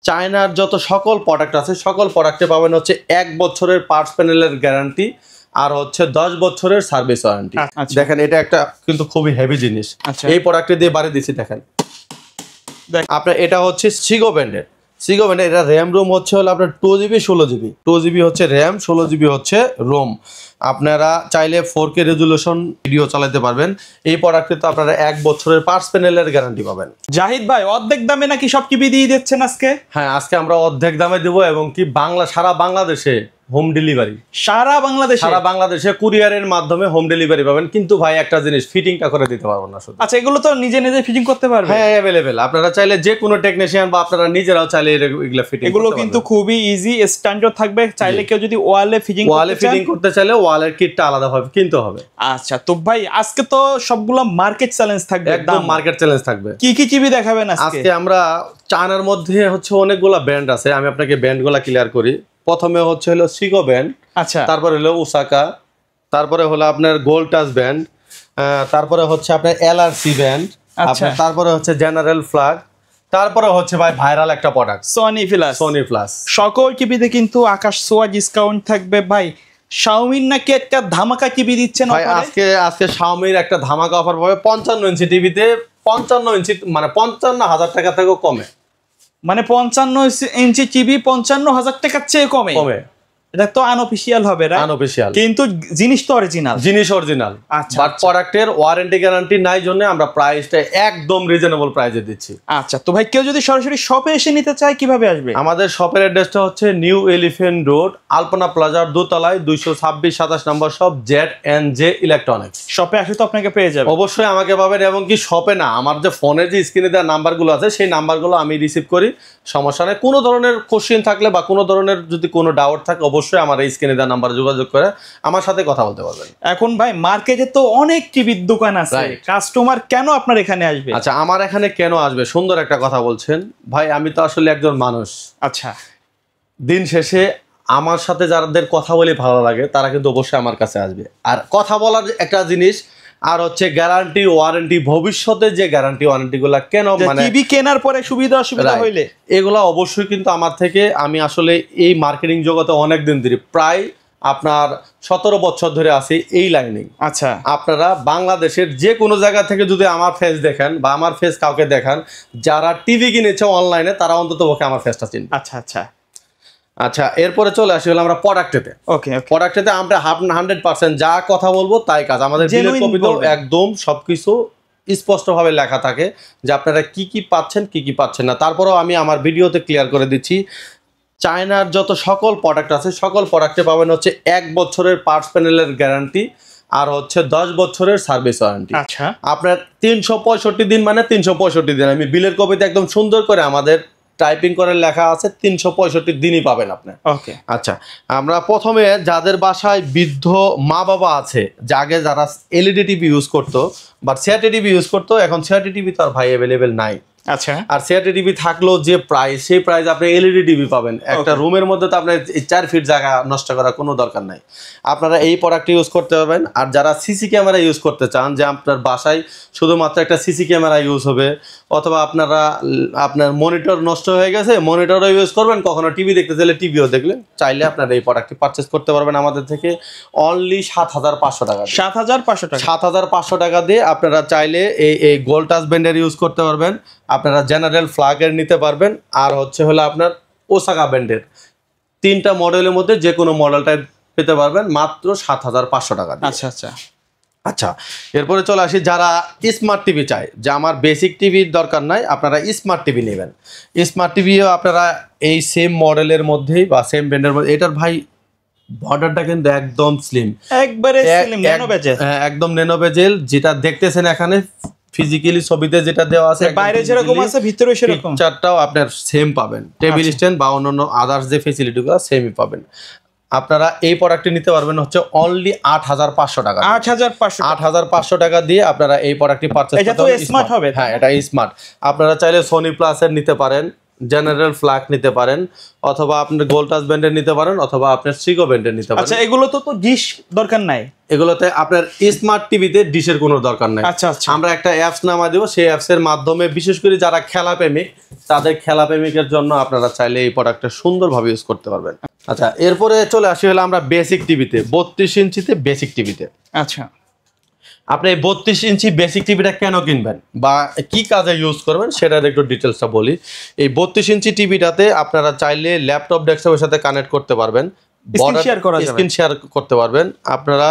চায়নার যত সকল প্রোডাক্ট আছে সকল প্রোডাক্টে পাবেন হচ্ছে 1 বছরের পার্টস প্যানেলের গ্যারান্টি আর হচ্ছে 10 বছরের সার্ভিস ওয়ারেন্টি। দেখেন এটা একটা কিন্তু খুবই হেভি জিনিস। এই প্রোডাক্টে দিয়ে বাড়ি দিছি দেখেন আপনার এটা হচ্ছে সিগো ব্র্যান্ডের। সিগো ব্র্যান্ডের এটা র্যাম রোম হচ্ছে হলো আপনার 2GB 16GB 2GB হচ্ছে র্যাম 16GB হচ্ছে রোম। আপনারা চাইলে 4K রেজুলেশন ভিডিও চালাতে পারবেন। এই প্রোডাক্টে তো আপনারা 1 বছরের পার্টস প্যানেলের গ্যারান্টি পাবেন। জাহিদ ভাই অর্ধেক দামে নাকি সব টিভি দিয়ে দিচ্ছেন আজকে? হ্যাঁ আজকে আমরা অর্ধেক দামে দেবো এবং কি সারা বাংলাদেশে হোম ডেলিভারি। সারা বাংলাদেশে কুরিয়ারের মাধ্যমে হোম ডেলিভারি পাবেন। কিন্তু ভাই একটা জিনিস ফিটিংটা করে দিতে পারবো না শুধু। আচ্ছা এগুলো তো নিজে ফিটিং করতে পারবে? হ্যাঁ अवेलेबल। আপনারা চাইলে যে কোনো টেকনিশিয়ান বা আপনারা নিজেরাও চাইলে এগুলা ফিটিং এগুলো কিন্তু খুবই ইজি স্ট্যান্ডার্ড থাকবে। চাইলে কেউ যদি ওয়ালে ফিটিং করতে চাইলে ওয়ালের কিটটা আলাদাভাবে কিনতে হবে। আচ্ছা তো ভাই আজকে তো সবগুলো মার্কেট চ্যালেঞ্জ থাকবে। একদম মার্কেট চ্যালেঞ্জ থাকবে। কি কি টিভি দেখাবেন আজকে? আমরা চায়নার মধ্যে হচ্ছে অনেকগুলা ব্র্যান্ড আছে। আমি আপনাকে ব্র্যান্ডগুলো ক্লিয়ার করি। প্রথমে হচ্ছে হলো সিগো ব্র্যান্ড, আচ্ছা তারপরে হলো ওসাকা, তারপরে হলো আপনার গোল্ড টাচ ব্র্যান্ড, তারপরে হচ্ছে আপনার এলআরসি ব্র্যান্ড, আপনার তারপরে হচ্ছে জেনারেল ফ্ল্যাগ, তারপরে হচ্ছে ভাই ভাইরাল একটা প্রোডাক্ট সনি প্লাস। সকল টিভিতে কিন্তু আকাশ ছোঁয়া ডিসকাউন্ট থাকবে ভাই। শাওমির নাকি একটা ধামাকা টিভি দিচ্ছেন ভাই? আজকে শাওমির একটা ধামাকা অফার পাবে 55 ইঞ্চি টিভিতে। 55 ইঞ্চি মানে 55,000 টাকা থেকেও কমে। মানে 55 ইঞ্চি টিভি 55,000 টাকার চেয়ে কমে। এটা তো আনঅফিশিয়াল হবে, আনঅফিশিয়াল, কিন্তু জিনিস তো অরিজিনাল। আচ্ছা বাট প্রোডাক্টের ওয়ারেন্টি গ্যারান্টি নাই জন্য আমরা প্রাইসটা একদম রিজনেবল প্রাইসে দিচ্ছি। আচ্ছা তো ভাই কেউ যদি সরাসরি শপে এসে নিতে চায় কিভাবে আসবে? আমাদের শপের অ্যাড্রেসটা হচ্ছে নিউ এলিফ্যান্ট রোড, আলপনা প্লাজার দোতলায় 226-27 নম্বর শপ, Z&J ইলেকট্রনিক্স। শপে আসলে তো আপনাকে পেয়ে যাবে। অবশ্যই আমাকে পাবেন। এবং কি শপে না, আমার যে ফোনের যে স্ক্রিনে দেওয়া নাম্বারগুলো আছে সেই নাম্বারগুলো আমি রিসিভ করি। সমস্যা নেই। কোনো ধরনের কোশ্চেন থাকলে বা কোনো ধরনের যদি কোনো ডাউট থাকে অবশ্যই আমার এই স্ক্রিনে দেওয়া নাম্বারে যোগাযোগ করে আমার সাথে কথা বলতে পারবেন। এখন ভাই মার্কেটে তো অনেক টিভির দোকান আছে, কাস্টমার কেন আপনার এখানে আসবে? আচ্ছা আমার এখানে কেন আসবে, সুন্দর একটা কথা বলছেন ভাই। আমি তো আসলে একজন মানুষ। আচ্ছা দিন শেষে আমার সাথে যাদের কথা বলে ভালো লাগে তারা কিন্তু অবশ্যই আমার কাছে আসবে। আর কথা বলার একটা জিনিস, আর হচ্ছে গ্যারান্টি ওয়ারেন্টি, ভবিষ্যতে যে গ্যারান্টি ওয়ারেন্টি গুলা কেন মানে টিভি কেনার পরে সুবিধা অসুবিধা হইলে এগুলা অবশ্যই কিন্তু আমার থেকে, আমি আসলে এই মার্কেটিং জগতে অনেক দিন ধরে প্রায় আপনার 17 বছর ধরে আছি এই লাইনে। আচ্ছা আপনারা বাংলাদেশের যে কোনো জায়গা থেকে যদি আমার ফেস দেখেন বা আমার ফেস কাউকে দেখান যারা টিভি কিনেছে অনলাইনে, তারা অন্তত পক্ষে আমার ফেসটা চিনবে। আচ্ছা আচ্ছা আচ্ছা এরপরে চলে আসি হলো আমরা প্রোডাক্টেতে। প্রোডাক্টেতে আমরা 100% যা কথা বলবো তাই কাজ। আমাদের বিলের কপিতে একদম সবকিছু স্পষ্টভাবে লেখা থাকে যে আপনারা কি কি পাচ্ছেন কি কি পাচ্ছেন না। তারপরেও আমি আমার ভিডিওতে ক্লিয়ার করে দিচ্ছি, চায়নার যত সকল প্রোডাক্ট আছে সকল প্রোডাক্টে পাবেন হচ্ছে 1 বছরের পার্টস প্যানেলের গ্যারান্টি আর হচ্ছে 10 বছরের সার্ভিস ওয়ারেন্টি। আচ্ছা আপনার 365 দিন মানে 365 দিন। আমি বিলের কপিতে একদম সুন্দর করে আমাদের টাইপিং করে লেখা আছে 365 দিনই পাবেন আপনি। ওকে আচ্ছা আমরা প্রথমে যাদের বাসায় বৃদ্ধ মা বাবা আছে, আগে যারা এলইডি টিভি ইউজ করতো বা সিআরটি টিভি ইউজ করতো, এখন সিআরটি টিভি তো আর ভাই অ্যাভেলেবেল নাই। আচ্ছা আর সিআরটি টিভি থাকলেও যে প্রাইস, সেই প্রাইস আপনি এলইডি টিভি পাবেন। একটা রুমের মধ্যে তো আপনার 4 ফিট জায়গা নষ্ট করার কোনো দরকার নাই। আপনারা এই প্রোডাক্ট ইউজ করতে পারবেন। আর যারা সিসি ক্যামেরা ইউজ করতে চান, যে আপনার বাসায় শুধুমাত্র একটা সিসি ক্যামেরা ইউজ হবে, অথবা আপনার মনিটর নষ্ট হয়ে গেছে মনিটরও ইউজ করবেন, কখনো টিভি দেখতে চাইলে টিভিও দেখলেন, চাইলে আপনারা এই প্রোডাক্টটি পারচেস করতে পারবেন আমাদের থেকে অনলি 7,500 টাকা। 7,500 টাকা দিয়ে আপনারা চাইলে এই গোল্ড টাচ ব্র্যান্ডের ইউজ করতে পারবেন। আপনারা জেনারেল ফ্ল্যাগের নিতে পারবেন। আর হচ্ছে হলো আপনার ওসাকা ব্র্যান্ডের 3টা মডেলের মধ্যে যে কোনো মডেলটাই পেতে পারবেন মাত্র 7,500 টাকা দিয়ে। আচ্ছা আচ্ছা আচ্ছা এরপরে চলে আসি যারা স্মার্ট টিভি চায়, যে আমার বেসিক টিভির দরকার নাই, আপনারা স্মার্ট টিভি নেবেন। স্মার্ট টিভিও আপনারা এই সেম মডেলের মধ্যেই বা সেম ব্র্যান্ডের মধ্যে, এটার ভাই বর্ডারটা কিন্তু একদম স্লিম, একবারে স্লিম, ন্যানো বেজেল, একদম ন্যানো বেজেল। যেটা দেখতেছেন এখানে ফিজিক্যালি ছবিতে যেটা দেওয়া আছে, বাইরে যেরকম আছে ভিতরে সেরকম, চারটাও আপনার সেম পাবেন। টেবিল স্ট্যান্ড বা অন্যান্য আদার্স যে ফ্যাসিলিটিগুলো সেমই পাবেন। আপনারা এই প্রোডাক্টটি নিতে পারবেন হচ্ছে অনলি 8,500 টাকা। 8,500 টাকা দিয়ে আপনারা এই প্রোডাক্টটি পারচেজ করতে পারবেন। এটা তো স্মার্ট হবে। হ্যাঁ এটা স্মার্ট। আপনারা চাইলে সোনি প্লাসের নিতে পারেন, জেনারেল ফ্ল্যাগ নিতে পারেন, অথবা আপনি গোল্ডটাস ব্র্যান্ডের নিতে পারেন, অথবা আপনার সিগো ব্র্যান্ডের নিতে পারেন। আচ্ছা, এগুলো তো ডিশ দরকার নাই, এগুলোতে আপনার স্মার্ট টিভিতে ডিশের কোনো দরকার নাই। আচ্ছা আচ্ছা, আমরা একটা অ্যাপস নামা দেবো, সেই অ্যাপসের মাধ্যমে বিশেষ করে যারা খেলা প্রেমিক, তাদের খেলা প্রেমিকের জন্য আপনারা চাইলে এই প্রোডাক্টটা সুন্দরভাবে ইউজ করতে পারবেন। আচ্ছা, এরপরে চলে আসি হলো আমরা বেসিক টিভিতে, 32 ইঞ্চিতে বেসিক টিভিতে। আচ্ছা, আপনি এই 32 ইঞ্চি বেসিক টিভিটা কেন কিনবেন বা কি কাজে ইউজ করবেন সেটার একটু ডিটেলসটা বলি। এই 32 ইঞ্চি টিভিটাতে আপনারা চাইলে ল্যাপটপ ডেস্কটপের সাথে কানেক্ট করতে পারবেন, স্ক্রিন শেয়ার করতে পারবেন। আপনারা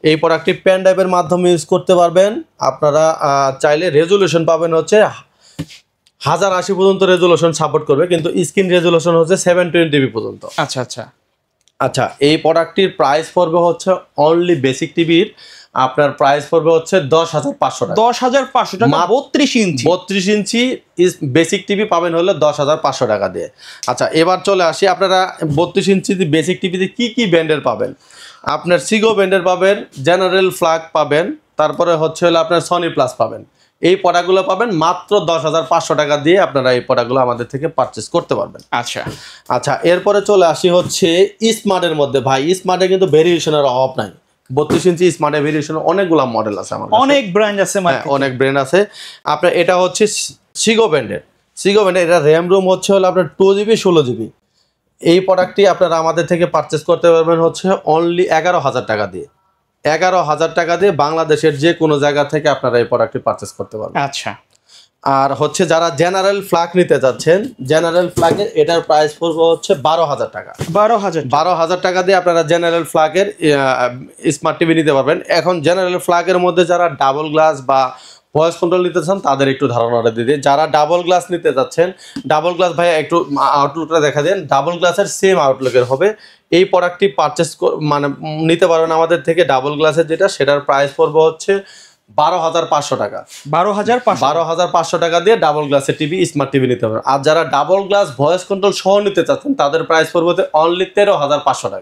এই প্রোডাক্টটি পেন ড্রাইভের মাধ্যমে ইউজ করতে পারবেন। আপনারা চাইলে রেজুলেশন পাবেন হচ্ছে 1080 পর্যন্ত রেজুলেশন সাপোর্ট করবে, কিন্তু স্ক্রিন রেজুলেশন হচ্ছে 720p পর্যন্ত। আচ্ছা আচ্ছা আচ্ছা, এই প্রোডাক্টটির প্রাইস পড়বে হচ্ছে অনলি বেসিক টিভির আপনার প্রাইস পড়বে হচ্ছে 10,500 টাকা। 10,500 টাকা 32 ইঞ্চি। 32 ইঞ্চি বেসিক টিভি পাবেন হলো 10,500 টাকা দিয়ে। আচ্ছা, এবার চলে আসি আপনারা 32 ইঞ্চি বেসিক টিভিতে কি কি ব্র্যান্ডের পাবেন। আপনার সিগো ব্র্যান্ডের পাবেন, জেনারেল ফ্ল্যাগ পাবেন, তারপরে হচ্ছে হলো আপনার সনি প্লাস পাবেন। এই প্রোডাক্টগুলো পাবেন মাত্র 10,500 টাকা দিয়ে। আপনারা এই প্রোডাক্টগুলো আমাদের থেকে পারচেস করতে পারবেন। আচ্ছা আচ্ছা, এরপরে চলে আসি হচ্ছে স্মার্টের মধ্যে। ভাই, স্মার্টে কিন্তু ভেরিয়েশনের অভাব নাই। 32 ইঞ্চি স্মার্টের ভেরিয়েশনের অনেকগুলো মডেল আছে আমার কাছে, অনেক ব্র্যান্ড আছে, অনেক ব্র্যান্ড আছে। আপনার এটা হচ্ছে সিগো ব্র্যান্ডের, এটা র্যাম রুম হচ্ছে হলো আপনার 2GB 16GB। এই প্রোডাক্টটি আপনারা আমাদের থেকে পারচেস করতে পারবেন হচ্ছে অনলি 11,000 টাকা দিয়ে। 11,000 টাকা দিয়ে বাংলাদেশের যে কোনো জায়গা থেকে আপনারা এই প্রোডাক্টটি পারচেস করতে পারবেন। আচ্ছা, আর হচ্ছে যারা জেনারেল ফ্ল্যাগ নিতে যাচ্ছেন, জেনারেল ফ্ল্যাগের এটার প্রাইস পড়বে হচ্ছে 12,000 টাকা। 12,000 টাকা দিয়ে আপনারা জেনারেল ফ্ল্যাগের স্মার্ট টিভি নিতে পারবেন। এখন জেনারেল ফ্ল্যাগের মধ্যে যারা ডাবল গ্লাস বা ভয়েস কন্ট্রোল নিতে চান তাদের একটু ধারণাটা দিয়ে দিই। যারা ডাবল গ্লাস নিতে যাচ্ছেন, ডাবল গ্লাস ভাইয়া একটু আউটলুকটা দেখা দেন। ডাবল গ্লাসের সেম আউটলুকের হবে। এই প্রোডাক্টটি পারচেস মানে নিতে পারবেন আমাদের থেকে। ডাবল গ্লাসের যেটা, সেটার প্রাইস পড়বে হচ্ছে 12,500 টাকা। 12,500 টাকা দিয়ে ডাবল গ্লাসের টিভি, স্মার্ট টিভি নিতে পারবেন। আর যারা ডাবল গ্লাস ভয়েস কন্ট্রোল সহ নিতে চাচ্ছেন তাদের প্রাইস পড়বে অনলি 13,500 টাকা।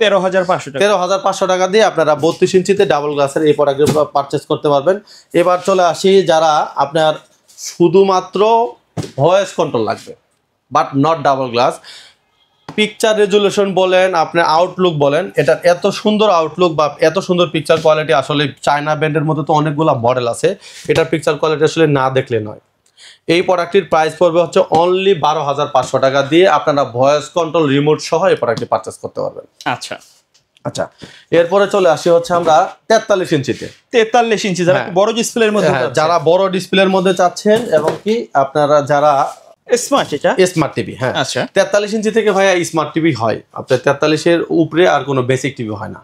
13,500 টাকা দিয়ে আপনারা 32 ইঞ্চিতে ডাবল গ্লাসের এই প্রোডাক্ট পারচেস করতে পারবেন। এবার চলে আসি যারা আপনার শুধুমাত্র ভয়েস কন্ট্রোল লাগবে but not double glass, picture resolution বলেন, আপনার আউটলুক বলেন, এটা এত সুন্দর আউটলুক বা এত সুন্দর পিকচার কোয়ালিটি, আসলে চায়না ব্র্যান্ডের মধ্যে তো অনেকগুলো মডেল আছে, এটার পিকচার কোয়ালিটি আসলে না দেখলে নয়। এই প্রোডাক্টটির প্রাইস পড়বে হচ্ছে অনলি 12,500 টাকা দিয়ে। আপনারা ভয়েস কন্ট্রোল রিমোট সহ এই প্রোডাক্টটি পারচেস করতে পারবেন। আচ্ছা আচ্ছা, এরপরে চলে আসি হচ্ছে আমরা 43 ইঞ্চিতে। 43 ইঞ্চি যারা বড় ডিসপ্লের মধ্যে, যারা বড় ডিসপ্লের মধ্যে চাচ্ছেন, এবং কি আপনারা যারা স্মার্ট, এটা স্মার্ট টিভি, হ্যাঁ। আচ্ছা, 43 ইঞ্চি থেকে ভাইয়া স্মার্ট টিভি হয়। আপনার 43-এর উপরে আর কোনো বেসিক টিভি হয় না।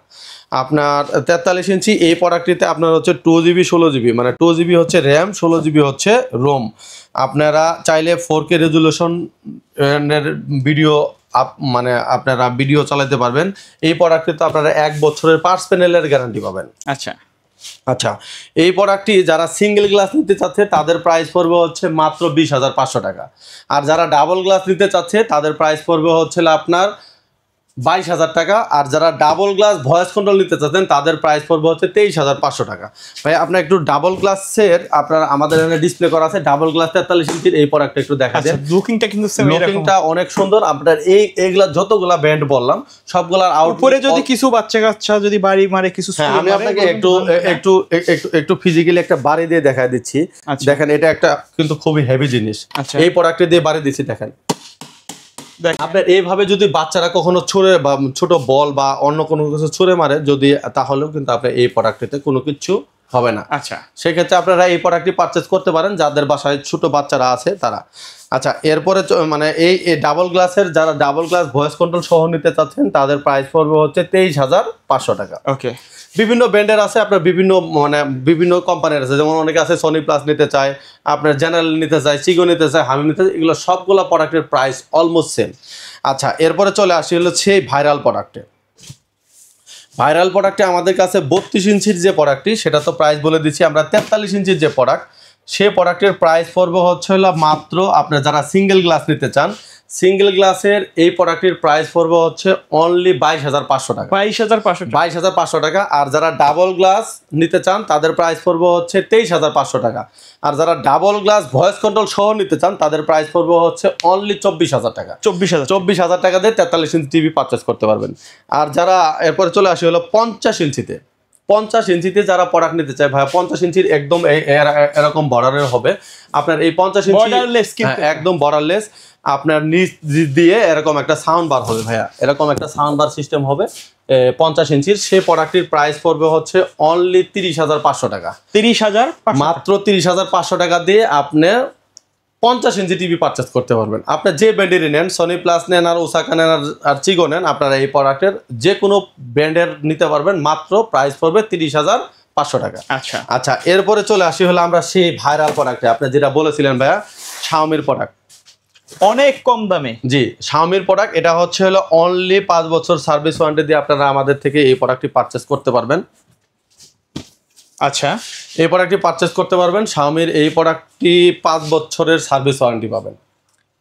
আপনার 43 ইঞ্চি এই প্রোডাক্টটিতে আপনার হচ্ছে 2GB 16GB, মানে 2GB হচ্ছে র্যাম, 16GB হচ্ছে রোম। আপনারা চাইলে 4K রেজুলেশন ভিডিও মানে আপনারা ভিডিও চালাতে পারবেন। এই প্রোডাক্টটিতে আপনারা 1 বছরের পার্টস প্যানেলের গ্যারান্টি পাবেন। আচ্ছা আচ্ছা, এই প্রোডাক্টটি যারা সিঙ্গেল গ্লাস নিতে চাচ্ছে তাদের প্রাইস পড়বে হচ্ছে মাত্র 20,500 টাকা। আর যারা ডাবল গ্লাস নিতে চাচ্ছে তাদের প্রাইস পড়বে হচ্ছে আপনার 22,000 টাকা। আর যারা ডাবল গ্লাস ভয়েস কন্ট্রোল নিতে চাচ্ছেন তাদের প্রাইস পড়বে হচ্ছে 23,500 টাকা। ভাই, আপনার একটু ডাবল গ্লাসের আপনার আমাদের এখানে ডিসপ্লে করা আছে ডাবল গ্লাস 43 ইঞ্চির এই প্রোডাক্টটা একটু দেখা দেন। লুকিংটা কিন্তু লুকিংটা অনেক সুন্দর। আপনার এইগুলা যতগুলা ব্র্যান্ড বললাম সবগুলার উপরে যদি কিছু বাচ্চা কাচ্চা যদি বাড়ি মারে কিছু, আমি আপনাকে একটু ফিজিক্যালি একটা বাড়ি দিয়ে দেখাই দিচ্ছি। দেখেন, এটা একটা কিন্তু খুবই হেভি জিনিস। এই প্রোডাক্টে দিয়ে বাড়ি দিচ্ছি, দেখেন। আপনার এইভাবে যদি বাচ্চারা কখনো ছুঁড়ে বা ছোট বল বা অন্য কোনো কিছু ছুঁড়ে মারে যদি, তাহলেও কিন্তু আপনার এই প্রোডাক্টটিতে কোনো কিছু হবে না। আচ্ছা, সেক্ষেত্রে আপনারা এই প্রোডাক্টটি পারচেস করতে পারেন যাদের বাসায় ছোট বাচ্চারা আছে তারা। আচ্ছা, এরপরে মানে এই ডাবল গ্লাসের যারা ডাবল গ্লাস ভয়েস কন্ট্রোল সহ নিতে চাচ্ছেন তাদের প্রাইস পড়বে হচ্ছে 23,500 টাকা। ওকে, বিভিন্ন ব্র্যান্ডের আছে, আপনার বিভিন্ন কোম্পানির আছে। যেমন অনেকে আছে সনি প্লাস নিতে চায়, আপনার জেনারেল নিতে চায়, সিগো নিতে চায়, হামি নিতে চায়, এগুলো সবগুলো প্রোডাক্টের প্রাইস অলমোস্ট সেম। আচ্ছা, এরপরে চলে আসি হলো সেই ভাইরাল প্রোডাক্টে। ভাইরাল প্রোডাক্টে আমাদের কাছে 32 ইঞ্চির যে প্রোডাক্টটি, সেটা তো প্রাইস বলে দিচ্ছি আমরা। 43 ইঞ্চির যে প্রোডাক্ট, সেই প্রোডাক্টের প্রাইস পড়বে হচ্ছে হলো মাত্র, আপনার যারা সিঙ্গেল গ্লাস নিতে চান, সিঙ্গেল গ্লাসের এই প্রোডাক্টের প্রাইস পড়বে হচ্ছে অনলি 22,500 টাকা। 22,500 টাকা। 22,500 টাকা। আর যারা ডাবল গ্লাস নিতে চান তাদের প্রাইস পড়বে হচ্ছে 23,500 টাকা। আর যারা ডাবল গ্লাস ভয়েস কন্ট্রোল সহ নিতে চান তাদের প্রাইস পড়বে হচ্ছে অনলি 24,000 টাকা। 24,000 টাকা দিয়ে 43 ইঞ্চি টিভি পারচেস করতে পারবেন। আর যারা এরপরে চলে আসে হলো 50 ইঞ্চিতে। 50 ইঞ্চিতে যারা প্রোডাক্ট নিতে চায় ভাই, 50 ইঞ্চির একদম এরকম বর্ডারের হবে আপনার। এই 50 ইঞ্চি একদম বর্ডারলেস, আপনার নিচ দিয়ে এরকম একটা সাউন্ড বার হবে ভাইয়া, এরকম একটা সাউন্ড বার সিস্টেম হবে 50 ইঞ্চির। সেই প্রোডাক্টটির প্রাইস পড়বে হচ্ছে অনলি 30,500 টাকা। 30,000 মাত্র 30,500 টাকা দিয়ে আপনি 50 ইঞ্চি টিভি পারচেস করতে পারবেন। আপনি যে ব্র্যান্ডেরই নেন, সনি প্লাস নেন আর ওসাকা নেন আর চিগো নেন, আপনারা এই প্রোডাক্টের যে কোনো ব্র্যান্ডের নিতে পারবেন। মাত্র প্রাইস পড়বে 30,500 টাকা। আচ্ছা আচ্ছা, এরপরে চলে আসি হলো আমরা সেই ভাইরাল প্রোডাক্টে, আপনি যেটা বলেছিলেন ভাইয়া, শাওমির প্রোডাক্ট অনেক কম দামে। জি, শাওমির প্রোডাক্ট। এটা হচ্ছে হলো অনলি 5 বছর সার্ভিস ওয়ারেন্টি দিয়ে আপনারা আমাদের থেকে এই প্রোডাক্টটি পারচেস করতে পারবেন। আচ্ছা, এই প্রোডাক্টটি পারচেস করতে পারবেন। শাওমির এই প্রোডাক্টটি 5 বছরের সার্ভিস ওয়ারেন্টি পাবেন।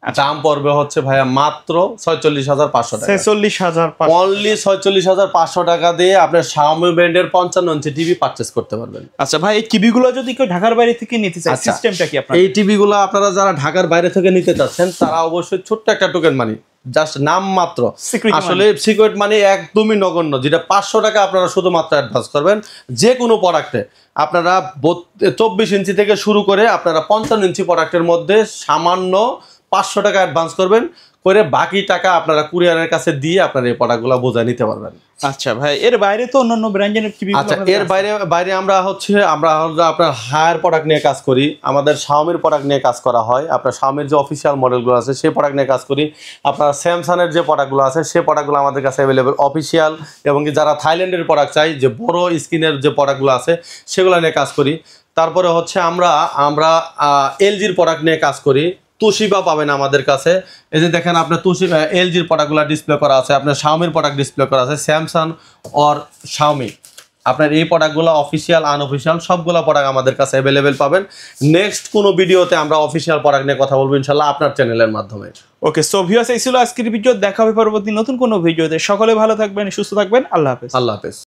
দাম পড়বে হচ্ছে ভাইয়া মাত্র 46,500 টাকা। 46,500 অনলি 46,500 টাকা দিয়ে আপনি শাওমি ব্র্যান্ডের 55 ইঞ্চি টিভি পারচেস করতে পারবেন। আচ্ছা ভাই, এই টিভি গুলো যদি কেউ ঢাকার বাইরে থেকে নিতে চায়, সিস্টেমটা কি আপনার? এই টিভি গুলো আপনারা যারা ঢাকার বাইরে থেকে নিতে চাচ্ছেন তারা অবশ্যই ছোট্ট একটা টোকেন মানি, জাস্ট নাম মাত্র, আসলে সিকিউরিটি মানি একদমই নগণ্য, যেটা 500 টাকা আপনারা শুধুমাত্র অ্যাডভান্স করবেন। যে কোনো প্রোডাক্টে আপনারা 24 ইঞ্চি থেকে শুরু করে আপনারা 55 ইঞ্চি প্রোডাক্টের মধ্যে সামান্য 500 টাকা অ্যাডভান্স করবেন, করে বাকি টাকা আপনারা কুরিয়ারের কাছে দিয়ে আপনারা এই প্রোডাক্টগুলো বোঝায় নিতে পারবেন। আচ্ছা ভাই, এর বাইরে তো অন্যান্য ব্র্যান্ডের টিভি। আচ্ছা, এর বাইরে আমরা আপনার হায়ার প্রোডাক্ট নিয়ে কাজ করি। আমাদের শাওমির প্রোডাক্ট নিয়ে কাজ করা হয়। আপনার শাওমির যে অফিসিয়াল মডেলগুলো আছে সেই প্রোডাক্ট নিয়ে কাজ করি। আপনার স্যামসাংয়ের যে প্রোডাক্টগুলো আছে সেই প্রোডাক্টগুলো আমাদের কাছে অ্যাভেলেবেল অফিসিয়াল, এবং যারা থাইল্যান্ডের প্রোডাক্ট চাই, যে বড় স্ক্রিনের যে প্রোডাক্টগুলো আছে সেগুলো নিয়ে কাজ করি। তারপরে হচ্ছে আমরা এলজির প্রোডাক্ট নিয়ে কাজ করি। তুশিবা পাবেন আমাদের কাছে। এই যে দেখেন, আপনার তুশিবা এলজির প্রোডাক্টগুলো ডিসপ্লে করা আছে, আপনার শাওমির প্রোডাক্ট ডিসপ্লে করা আছে, স্যামসাং আর শাওমি। আপনার এই প্রোডাক্টগুলো অফিসিয়াল আনঅফিসিয়াল সবগুলো প্রোডাক্ট আমাদের কাছে অ্যাভেলেবেল পাবেন। নেক্সট কোনো ভিডিওতে আমরা অফিসিয়াল প্রোডাক্ট নিয়ে কথা বলবো ইনশাল্লাহ আপনার চ্যানেলের মাধ্যমে। ওকে, সো ভিউয়ার্স, এই ছিল আজকের ভিডিও। দেখা হবে পরবর্তী নতুন কোনো ভিডিওতে। সকলে ভালো থাকবেন, সুস্থ থাকবেন। আল্লাহ হাফেজ। আল্লাহ হাফেজ।